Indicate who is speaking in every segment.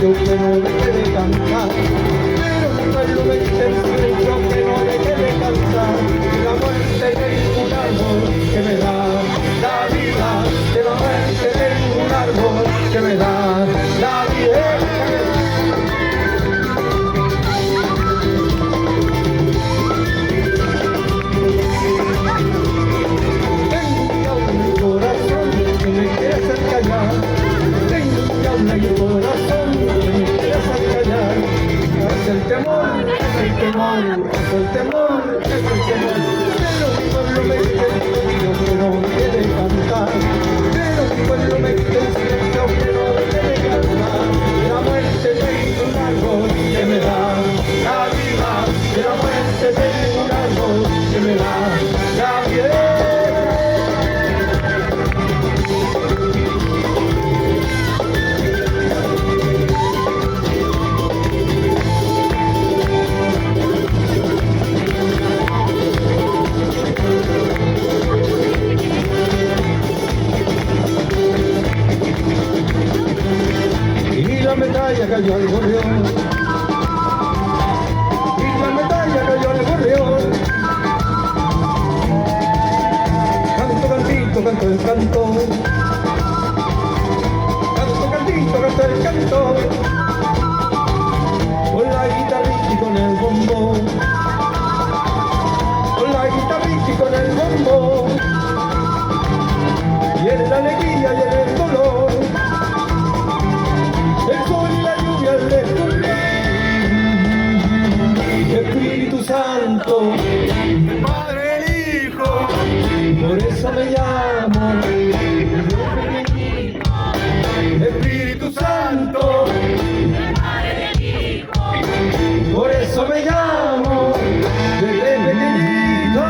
Speaker 1: silencio que no deje de cantar, pero un pueblo me quita el silencio que no deje de cantar, la muerte de un árbol que me da la vida, de la muerte de un árbol que me da la vida. El corazón que me quiere hacer callar, es el temor, es el temor, es el temor, es el temor. Pero mi pueblo me quita el silencio que no deje de cantar, pero mi pueblo me quita el silencio que no deje de cantar. La muerte de un árbol que me da la vida, de la muerte de un árbol que me da la vida. La medalla cayó al gorrión, y la medalla cayó al gorrión. Canto, cantito, canto el canto, canto, cantito, canto el canto, con la guitarrita y con el bombo, con la guitarrita y con el bombo, y en la alegría y en el dolor. Espíritu Santo, Padre el Hijo, por eso me llamo Espíritu Santo, Padre el Hijo, por eso me llamo desde pequeñito.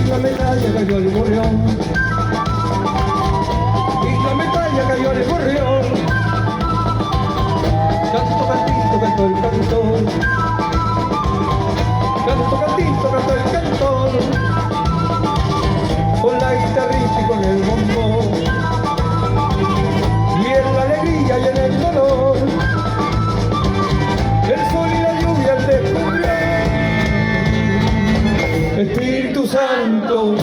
Speaker 1: La medalla cayó al gorrión, y la medalla cayó al gorrión. Canto, cantito, canto el cantón, canto, cantito, canto el cantón, con la guitarrita y con el bombo, y en la alegría y en el dolor, el sol y la lluvia al descubrir. Espíritu Santo,